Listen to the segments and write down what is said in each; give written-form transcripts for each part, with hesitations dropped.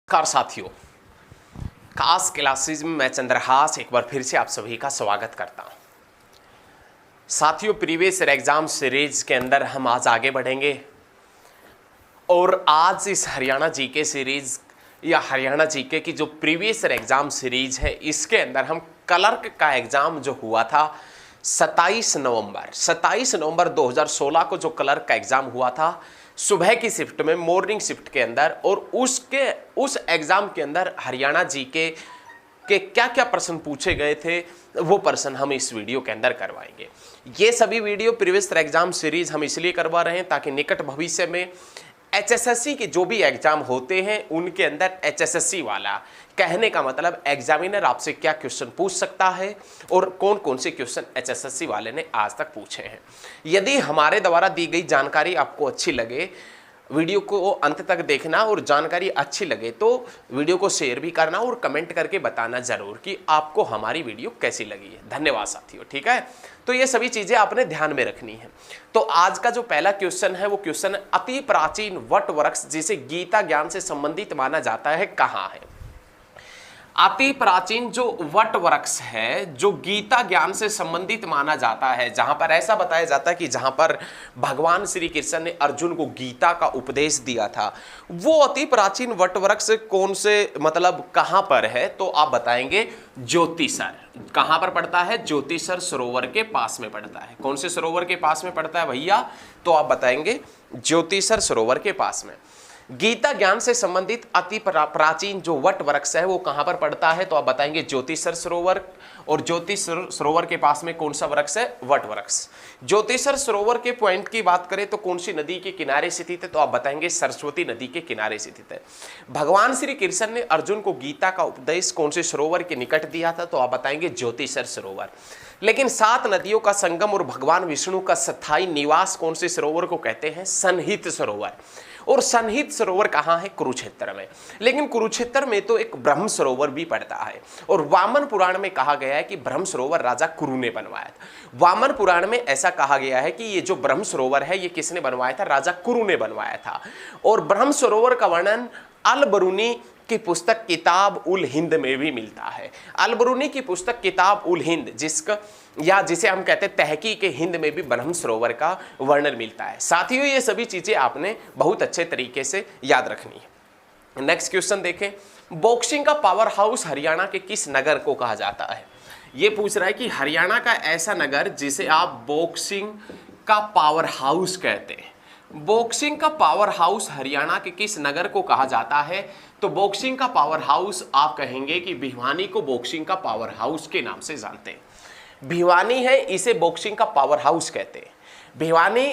नमस्कार साथियों, खास क्लासेज में मैं चंद्रहास एक बार फिर से आप सभी का स्वागत करता हूं। साथियों, प्रीवियस ईयर एग्जाम सीरीज के अंदर हम आज आगे बढ़ेंगे और आज इस हरियाणा जीके सीरीज या हरियाणा जीके की जो प्रीवियस ईयर एग्जाम सीरीज है, इसके अंदर हम क्लर्क का एग्जाम जो हुआ था 27 नवंबर 2016 को जो क्लर्क का एग्जाम हुआ था सुबह की शिफ्ट में, मॉर्निंग शिफ्ट के अंदर, और उस एग्जाम के अंदर हरियाणा जीके के क्या क्या प्रश्न पूछे गए थे वो प्रश्न हम इस वीडियो के अंदर करवाएंगे। ये सभी वीडियो प्रीवियस एग्जाम सीरीज हम इसलिए करवा रहे हैं ताकि निकट भविष्य में एचएसएससी के जो भी एग्जाम होते हैं उनके अंदर एचएसएससी वाला, कहने का मतलब एग्जामिनर आपसे क्या क्वेश्चन पूछ सकता है और कौन कौन से क्वेश्चन एचएसएससी वाले ने आज तक पूछे हैं। यदि हमारे द्वारा दी गई जानकारी आपको अच्छी लगे, वीडियो को अंत तक देखना और जानकारी अच्छी लगे तो वीडियो को शेयर भी करना और कमेंट करके बताना जरूर कि आपको हमारी वीडियो कैसी लगी है। धन्यवाद साथियों। ठीक है, तो ये सभी चीजें आपने ध्यान में रखनी है। तो आज का जो पहला क्वेश्चन है वो क्वेश्चन है, अति प्राचीन वट वृक्ष जिसे गीता ज्ञान से संबंधित माना जाता है कहाँ है। अति प्राचीन जो वट वृक्ष है जो गीता ज्ञान से संबंधित माना जाता है, जहां पर ऐसा बताया जाता है कि जहां पर भगवान श्री कृष्ण ने अर्जुन को गीता का उपदेश दिया था, वो अति प्राचीन वट वृक्ष कौन से मतलब कहां पर है, तो आप बताएंगे ज्योतिसर। कहां पर पड़ता है? ज्योतिसर सरोवर के पास में पड़ता है। कौन से सरोवर के पास में पड़ता है भैया? तो आप बताएंगे ज्योतिसर सरोवर के पास में। गीता ज्ञान से संबंधित अति प्राचीन जो वट वृक्ष है वो कहां पर पड़ता है, तो आप बताएंगे ज्योतिसर सरोवर। और ज्योतिसर सरोवर के पास में कौन सा वृक्ष है? वट वृक्ष। ज्योतिसर सरोवर के पॉइंट की बात करें तो कौन सी नदी के किनारे स्थित है, तो आप बताएंगे सरस्वती नदी के किनारे स्थित है। भगवान श्री कृष्ण ने अर्जुन को गीता का उपदेश कौन से सरोवर के निकट दिया था, तो आप बताएंगे ज्योतिसर सरोवर। लेकिन 7 नदियों का संगम और भगवान विष्णु का स्थायी निवास कौन से सरोवर को कहते हैं? सन्निहित सरोवर। और सन्निहित सरोवर कहाँ है? कुरुक्षेत्र में। लेकिन कुरुक्षेत्र में तो एक ब्रह्म सरोवर भी पड़ता है और वामन पुराण में कहा गया है कि ब्रह्म सरोवर राजा कुरु ने बनवाया था। वामन पुराण में ऐसा कहा गया है कि ये जो ब्रह्म सरोवर है ये किसने बनवाया था? राजा कुरु ने बनवाया था। और ब्रह्म सरोवर का वर्णन अल बरूनी की पुस्तक किताब उल हिंद में भी मिलता है। अल बरूनी की पुस्तक किताब उल हिंद जिसे हम कहते हैं तहकीक हिंद में भी ब्रह्म सरोवर का वर्णन मिलता है। साथियों, ये सभी चीजें आपने बहुत अच्छे तरीके से याद रखनी है। नेक्स्ट क्वेश्चन देखें, बॉक्सिंग का पावर हाउस हरियाणा के किस नगर को कहा जाता है? ये पूछ रहा है कि हरियाणा का ऐसा नगर जिसे आप बॉक्सिंग का पावर हाउस कहते हैं। बॉक्सिंग का पावर हाउस हरियाणा के किस नगर को कहा जाता है? तो बॉक्सिंग का पावर हाउस आप कहेंगे कि भिवानी को बॉक्सिंग का पावर हाउस के नाम से जानते हैं। भिवानी है, इसे बॉक्सिंग का पावर हाउस कहते हैं। भिवानी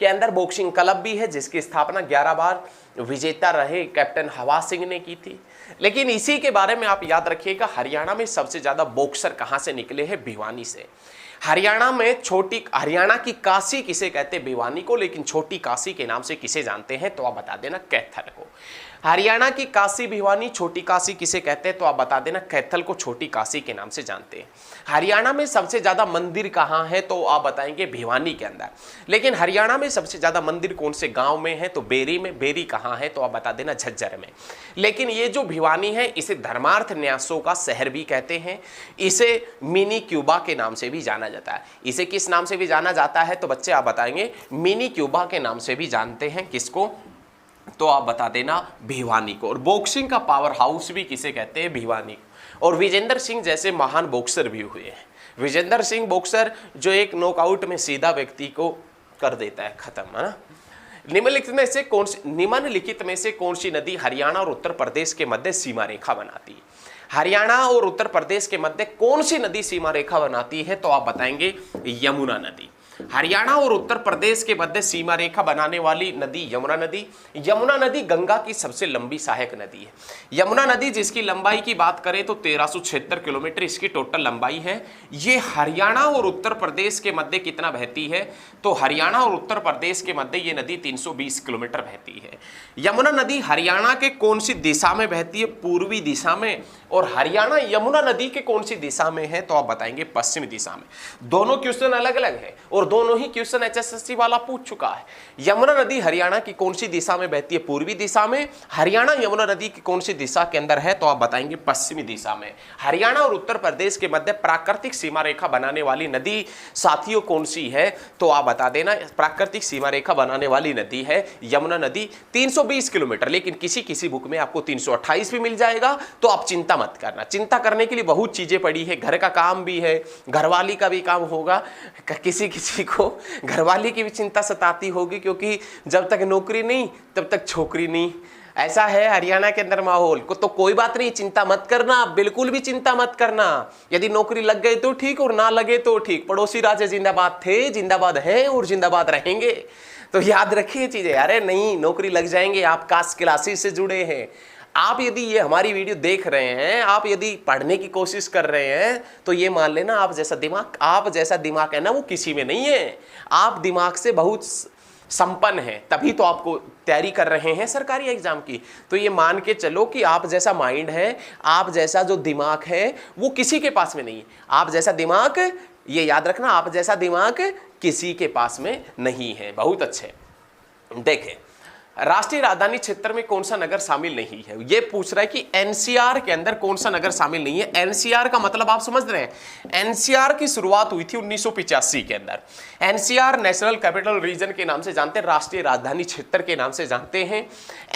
के अंदर बॉक्सिंग क्लब भी है जिसकी स्थापना 11 बार विजेता रहे कैप्टन हवा सिंह ने की थी। लेकिन इसी के बारे में आप याद रखिएगा, हरियाणा में सबसे ज्यादा बॉक्सर कहां से निकले हैं? भिवानी से। हरियाणा की काशी किसे कहते हैं? भिवानी को। लेकिन छोटी काशी के नाम से किसे जानते हैं? तो आप बता देना कैथल को। हरियाणा की काशी भिवानी, छोटी काशी किसे कहते हैं? तो आप बता देना कैथल को छोटी काशी के नाम से जानते हैं। हरियाणा में सबसे ज्यादा मंदिर कहाँ है? तो आप बताएंगे भिवानी के अंदर। लेकिन हरियाणा में सबसे ज्यादा मंदिर कौन से गांव में है? तो बेरी में। बेरी कहाँ है? तो आप बता देना झज्जर में। लेकिन ये जो भिवानी है इसे धर्मार्थ न्यासों का शहर भी कहते हैं। इसे मिनी क्यूबा के नाम से भी जाना जाता है। इसे किस नाम से भी जाना जाता है? तो बच्चे आप बताएंगे मिनी क्यूबा के नाम से भी जानते हैं। किसको? तो आप बता देना भिवानी को। और बॉक्सिंग का पावर हाउस भी किसे कहते हैं? भिवानी। और विजेंद्र सिंह जैसे महान बॉक्सर भी हुए हैं। विजेंद्र सिंह बॉक्सर जो एक नॉकआउट में सीधा व्यक्ति को कर देता है खत्म, है ना। निम्नलिखित में से कौन सी नदी हरियाणा और उत्तर प्रदेश के मध्य सीमा रेखा बनाती है? हरियाणा और उत्तर प्रदेश के मध्य कौन सी नदी सीमा रेखा बनाती है? तो आप बताएंगे यमुना नदी। हरियाणा और उत्तर प्रदेश के मध्य सीमा रेखा बनाने वाली नदी यमुना नदी। यमुना नदी गंगा की सबसे लंबी सहायक नदी है। यमुना नदी जिसकी लंबाई की बात करें तो 1376 किलोमीटर इसकी टोटल लंबाई है। ये हरियाणा और उत्तर प्रदेश के मध्य कितना बहती है? तो हरियाणा और उत्तर प्रदेश के मध्य ये नदी 320 किलोमीटर बहती है। यमुना नदी हरियाणा के कौन सी दिशा में बहती है? पूर्वी दिशा में। और हरियाणा यमुना नदी के कौन सी दिशा में है? तो आप बताएंगे पश्चिमी दिशा में। दोनों क्वेश्चन अलग अलग है और दोनों ही क्वेश्चन HSSC वाला पूछ चुका है। यमुना नदी हरियाणा की कौन सी दिशा में बहती है? पूर्वी दिशा में। हरियाणा यमुना नदी की कौन सी दिशा के अंदर है? तो आप बताएंगे पश्चिमी दिशा में। हरियाणा और उत्तर प्रदेश के मध्य प्राकृतिक सीमा रेखा बनाने वाली नदी साथियों कौन सी है? तो आप बता देना, प्राकृतिक सीमा रेखा बनाने वाली नदी है यमुना नदी। 320 किलोमीटर, लेकिन किसी किसी बुक में आपको 328 भी मिल जाएगा, तो आप चिंता मत करना। चिंता करने के लिए बहुत चीजें पड़ी है, घर का काम भी है, घरवाली का भी काम होगा, किसी किसी को घरवाली की भी चिंता सताती होगी, क्योंकि जब तक नौकरी नहीं तब तक छोकरी नहीं, ऐसा है हरियाणा के अंदर माहौल को। तो कोई बात नहीं, चिंता मत करना, बिल्कुल भी चिंता मत करना। यदि नौकरी लग गई तो ठीक और ना लगे तो ठीक। पड़ोसी राज्य जिंदाबाद थे, जिंदाबाद हैं और जिंदाबाद रहेंगे। तो याद रखिए चीजें। अरे नहीं, नौकरी लग जाएंगे। आप कास्ट क्लासेस से जुड़े हैं, आप यदि ये हमारी वीडियो देख रहे हैं, आप यदि पढ़ने की कोशिश कर रहे हैं, तो ये मान लेना आप जैसा दिमाग है ना, वो किसी में नहीं है। आप दिमाग से बहुत संपन्न है, तभी तो आपको तैयारी कर रहे हैं सरकारी एग्जाम की। तो ये मान के चलो कि आप जैसा माइंड है, आप जैसा जो दिमाग है, वो किसी के पास में नहीं है। आप जैसा दिमाग, ये याद रखना, आप जैसा दिमाग किसी के पास में नहीं है। बहुत अच्छे। देखें, राष्ट्रीय राजधानी क्षेत्र में कौन सा नगर शामिल नहीं है? ये पूछ रहा है कि एनसीआर के अंदर कौन सा नगर शामिल नहीं है। एनसीआर का मतलब आप समझ रहे हैं, एनसीआर की शुरुआत हुई थी 1985 के अंदर। एनसीआर नेशनल कैपिटल रीजन के नाम से जानते हैं, राष्ट्रीय राजधानी क्षेत्र के नाम से जानते हैं।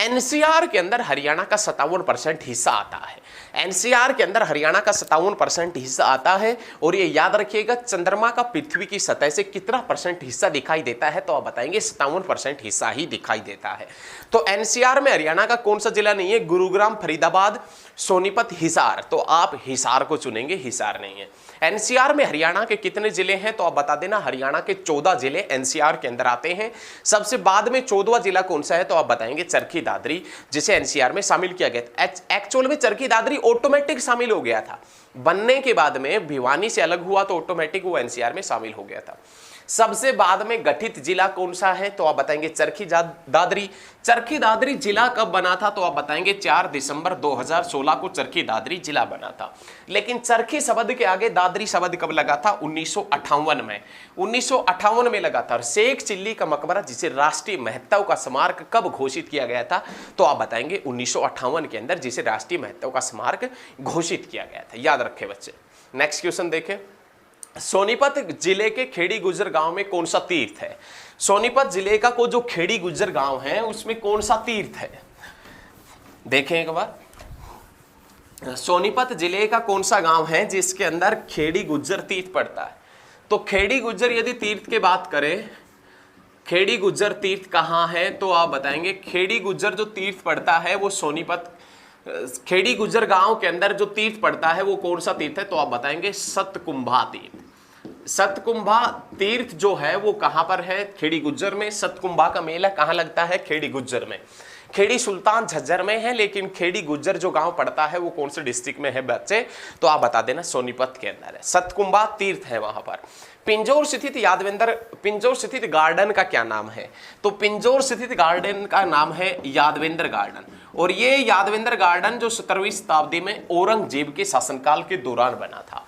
एनसीआर के अंदर हरियाणा का 57% हिस्सा आता है। एनसीआर के अंदर हरियाणा का 57% हिस्सा आता है। और ये याद रखिएगा, चंद्रमा का पृथ्वी की सतह से कितना % हिस्सा दिखाई देता है? तो आप बताएंगे 57% हिस्सा ही दिखाई देता है। तो एनसीआर में हरियाणा का कौन सा जिला नहीं है? गुरुग्राम, फरीदाबाद, सोनीपत, हिसार। तो आप हिसार को चुनेंगे, हिसार नहीं है। एनसीआर में हरियाणा के कितने जिले हैं? तो आप बता देना, हरियाणा के 14 जिले एनसीआर के अंदर आते हैं। सबसे बाद में 14वां जिला कौन सा है? तो आप बताएंगे चरखी दादरी, जिसे एनसीआर में शामिल किया गया। एक्चुअल में चरखी दादरी ऑटोमेटिक शामिल हो गया था, बनने के बाद में भिवानी से अलग हुआ तो ऑटोमेटिक वो एनसीआर में शामिल हो गया था। सबसे बाद में गठित जिला कौन सा है? तो आप बताएंगे चरखी दादरी। चरखी दादरी जिला कब बना था? तो आप बताएंगे 4 दिसंबर 2016 को चरखी दादरी जिला बना था। लेकिन चरखी शब्द के आगे दादरी शब्द कब लगा था? 1958 में। 1958 में लगा था। और शेख चिल्ली का मकबरा, जिसे राष्ट्रीय महत्व का स्मारक कब घोषित किया गया था? तो आप बताएंगे 1958 के अंदर, जिसे राष्ट्रीय महत्व का स्मारक घोषित किया गया था। याद रखे बच्चे। नेक्स्ट क्वेश्चन देखें, सोनीपत जिले के खेड़ी गुजर गांव में कौन सा तीर्थ है? सोनीपत जिले का को जो खेड़ी गुजर गांव है, उसमें कौन सा तीर्थ है? देखें एक बार, सोनीपत जिले का कौन सा गांव है जिसके अंदर खेड़ी गुजर तीर्थ पड़ता है? तो खेड़ी गुजर यदि तीर्थ की बात करें, खेड़ी गुजर तीर्थ कहाँ है? तो आप बताएंगे खेड़ी गुजर जो तीर्थ पड़ता है वो सोनीपत, खेड़ी गुजर गांव के अंदर जो तीर्थ पड़ता है वो कौन सा तीर्थ है? तो आप बताएंगे सतकुंभा तीर्थ। सतकुंभा तीर्थ जो है वो कहां पर है? खेड़ी गुज्जर में। सतकुंभा का मेला कहां लगता है? खेड़ी गुज्जर में। खेड़ी सुल्तान झज्जर में है, लेकिन खेड़ी गुज्जर जो गांव पड़ता है वो कौन से डिस्ट्रिक्ट में है बच्चे? तो आप बता देना सोनीपत के अंदर है। सतकुंभा तीर्थ है वहां पर। पिंजौर स्थित गार्डन का क्या नाम है? तो पिंजौर स्थित गार्डन का नाम है यादवेंद्र गार्डन। और ये यादवेंद्र गार्डन जो 17वीं शताब्दी में औरंगजेब के शासनकाल के दौरान बना था।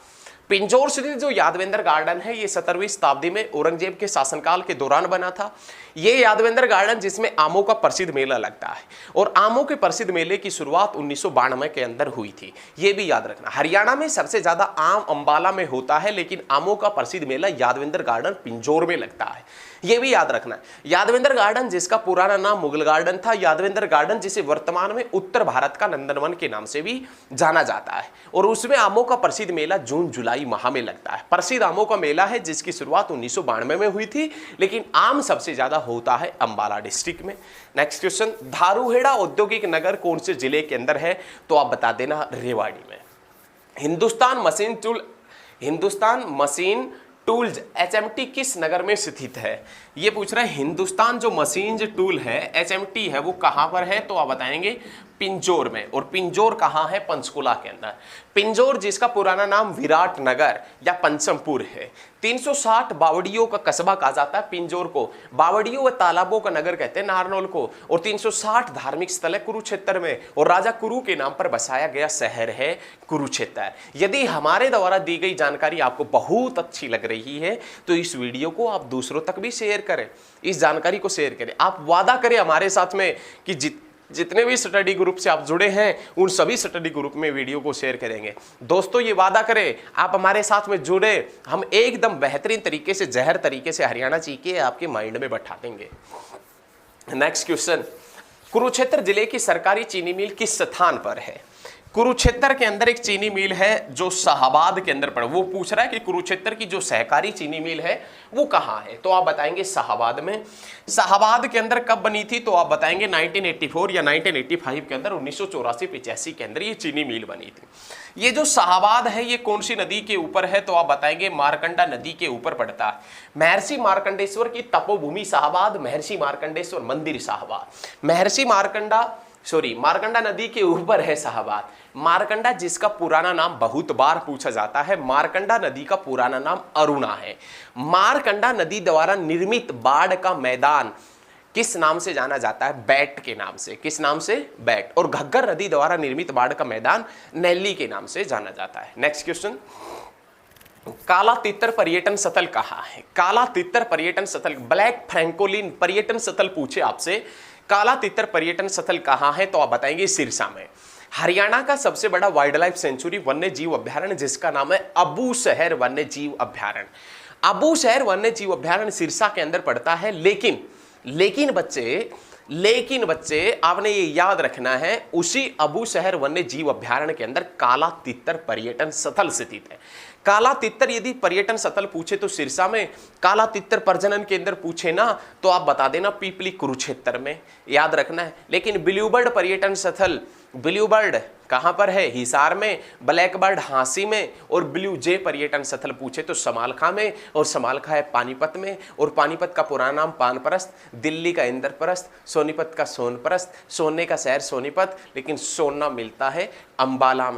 पिंजौर स्थित जो यादवेंद्र गार्डन है, ये 17वीं शताब्दी में औरंगजेब के शासनकाल के दौरान बना था। ये यादवेंद्र गार्डन जिसमें आमों का प्रसिद्ध मेला लगता है, और आमों के प्रसिद्ध मेले की शुरुआत 1992 के अंदर हुई थी। ये भी याद रखना। हरियाणा में सबसे ज्यादा आम अंबाला में होता है, लेकिन आमों का प्रसिद्ध मेला यादवेंद्र गार्डन पिंजौर में लगता है। ये भी याद रखना। यादवेंद्र गार्डन जिसका पुराना नाम मुगल गार्डन था, यादवेंद्र गार्डन जिसे वर्तमान में उत्तर भारत का नंदनवन के नाम से भी जाना जाता है, और उसमें आमों का प्रसिद्ध मेला जून जुलाई माह में लगता है। प्रसिद्ध आमों का मेला है जिसकी शुरुआत 1992 में हुई थी, लेकिन आम सबसे ज्यादा होता है अंबाला डिस्ट्रिक्ट में। नेक्स्ट क्वेश्चन, धारूहेड़ा औद्योगिक नगर कौन से जिले के अंदर है? तो आप बता देना रेवाड़ी में। हिंदुस्तान मशीन टूल्स HMT किस नगर में स्थित है? ये पूछ रहा है। हिंदुस्तान जो मशीन टूल है HMT है वो कहां पर है? तो आप बताएंगे पिंजौर में। और पिंजौर कहाँ है? पंचकुला के अंदर। पिंजौर जिसका पुराना नाम विराट नगर या पंचमपुर है। 360 बावड़ियों का कस्बा कहा जाता है पिंजौर को। बावड़ियों व तालाबों का नगर कहते हैं नारनौल को। और 360 धार्मिक स्थल है कुरुक्षेत्र में, और राजा कुरु के नाम पर बसाया गया शहर है कुरुक्षेत्र। यदि हमारे द्वारा दी गई जानकारी आपको बहुत अच्छी लग रही है तो इस वीडियो को आप दूसरों तक भी शेयर करें, इस जानकारी को शेयर करें। आप वादा करें हमारे साथ में कि जितने भी स्टडी ग्रुप से आप जुड़े हैं उन सभी स्टडी ग्रुप में वीडियो को शेयर करेंगे। दोस्तों ये वादा करें, आप हमारे साथ में जुड़े, हम एकदम बेहतरीन तरीके से, जहर तरीके से हरियाणा जीके आपके माइंड में बैठा देंगे। नेक्स्ट क्वेश्चन, कुरुक्षेत्र जिले की सरकारी चीनी मिल किस स्थान पर है? कुरुक्षेत्र के अंदर एक चीनी मिल है जो शाहबाद के अंदर पड़ा। वो पूछ रहा है कि कुरुक्षेत्र की जो सहकारी चीनी मिल है वो कहाँ है, तो आप बताएंगे शाहबाद में। शाहबाद के अंदर कब बनी थी, तो आप बताएंगे 1984 या 1985 के अंदर, 1984-85 के अंदर ये चीनी मिल बनी थी। ये जो शाहबाद है ये कौन सी नदी के ऊपर है, तो आप बताएंगे मारकंडा नदी के ऊपर पड़ता है। महर्षि मार्कंडेश्वर की तपोभूमि शाहबाद, महर्षि मार्कंडेश्वर मंदिर शाहबाद। मारकंडा नदी के ऊपर है शाहबाद। मारकंडा जिसका पुराना नाम बहुत बार पूछा जाता है, मारकंडा नदी का पुराना नाम अरुणा है। मारकंडा नदी द्वारा निर्मित बाढ़ का मैदान किस नाम से जाना जाता है? बैट के नाम से। किस नाम से? बैट। और घग्गर नदी द्वारा निर्मित बाढ़ का मैदान नैली के नाम से जाना जाता है। नेक्स्ट क्वेश्चन, काला तितर पर्यटन स्थल कहाँ है? काला तितर पर्यटन स्थल, ब्लैक फ्रैंकोलिन पर्यटन स्थल पूछे आपसे, काला तितर पर्यटन स्थल कहाँ है, तो आप बताएंगे सिरसा में। हरियाणा का सबसे बड़ा वाइल्ड लाइफ सेंचुरी वन्य जीव अभ्यारण्य जिसका नाम है अबूशहर वन्य जीव अभ्यारण्य। अबूशहर वन्य जीव अभ्यारण्य सिरसा के अंदर पड़ता है। लेकिन बच्चे आपने ये याद रखना है, उसी अबूशहर वन्य जीव अभ्यारण्य के अंदर काला तितर पर्यटन स्थल स्थित है। काला तितर यदि पर्यटन स्थल पूछे तो सिरसा में, काला तितर प्रजनन केंद्र पूछे ना तो आप बता देना पीपली कुरुक्षेत्र में, याद रखना है। लेकिन ब्लू बर्ड पर्यटन स्थल, ब्लू बर्ड कहां पर है? हिसार में, ब्लैक बर्ड हांसी में, और ब्लू जे पर्यटन स्थल पूछे तो समालखा में, और समालखा है पानीपत में। और पानीपत का पुराना नाम पानपरस्त, दिल्ली का इंद्रप्रस्थ, सोनीपत का सोनप्रस्थ, सोने का शहर सोनीपत, लेकिन सोना मिलता है अंबाला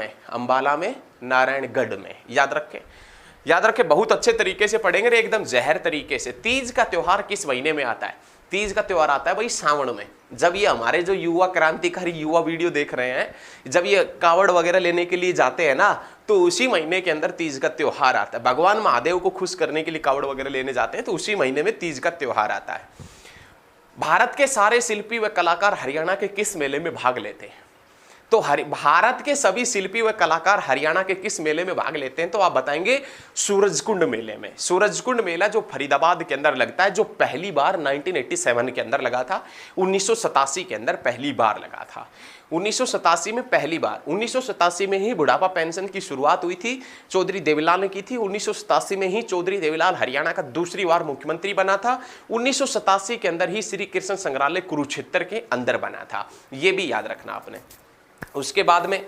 में, नारायणगढ़ में। याद रखें, बहुत अच्छे तरीके से पढ़ेंगे, एकदम जहर तरीके से। तीज का त्योहार किस महीने में आता है? तीज का त्योहार आता है भाई सावन में। जब ये हमारे जो युवा क्रांतिकारी युवा वीडियो देख रहे हैं, जब ये कावड़ वगैरह लेने के लिए जाते हैं ना, तो उसी महीने के अंदर तीज का त्योहार आता है। भगवान महादेव को खुश करने के लिए कावड़ वगैरह लेने जाते हैं, तो उसी महीने में तीज का त्योहार आता है। भारत के सारे शिल्पी व कलाकार हरियाणा के किस मेले में भाग लेते हैं? तो भारत के सभी शिल्पी व कलाकार हरियाणा के किस मेले में भाग लेते हैं, तो आप बताएंगे सूरजकुंड मेले में। सूरजकुंड मेला जो फरीदाबाद के अंदर लगता है, जो पहली बार 1987 के अंदर लगा था, 1987 के अंदर पहली बार लगा था। 1987 में पहली बार, 1987 में ही बुढ़ापा पेंशन की शुरुआत हुई थी, चौधरी देवीलाल ने की थी। 1987 में ही चौधरी देवीलाल हरियाणा का दूसरी बार मुख्यमंत्री बना था। 1987 के अंदर ही श्री कृष्ण संग्रहालय कुरुक्षेत्र के अंदर बना था, यह भी याद रखना आपने। उसके बाद में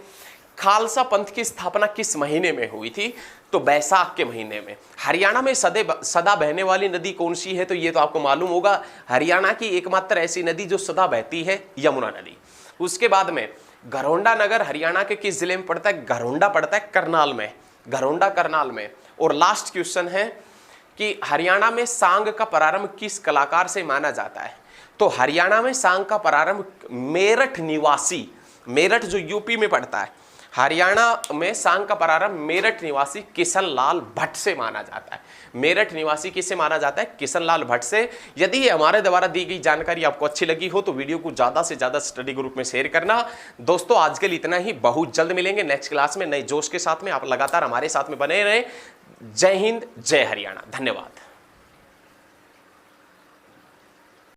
खालसा पंथ की स्थापना किस महीने में हुई थी, तो बैसाख के महीने में। हरियाणा में सदा बहने वाली नदी कौन सी है, तो ये तो आपको मालूम होगा, हरियाणा की एकमात्र ऐसी नदी जो सदा बहती है, यमुना नदी। उसके बाद में घरोंडा नगर हरियाणा के किस जिले में पड़ता है? घरोंडा पड़ता है करनाल में, घरोंडा करनाल में। और लास्ट क्वेश्चन है कि हरियाणा में सांग का प्रारंभ किस कलाकार से माना जाता है, तो हरियाणा में सांग का प्रारंभ मेरठ निवासी, मेरठ जो यूपी में पड़ता है, हरियाणा में सांग का प्रारंभ मेरठ निवासी किशन लाल भट्ट से माना जाता है। मेरठ निवासी किससे माना जाता है? किशन लाल भट्ट से। यदि ये हमारे द्वारा दी गई जानकारी आपको अच्छी लगी हो तो वीडियो को ज़्यादा से ज़्यादा स्टडी ग्रुप में शेयर करना। दोस्तों आज के लिए इतना ही, बहुत जल्द मिलेंगे नेक्स्ट क्लास में नए जोश के साथ में। आप लगातार हमारे साथ में बने रहें। जय हिंद, जय हरियाणा, धन्यवाद।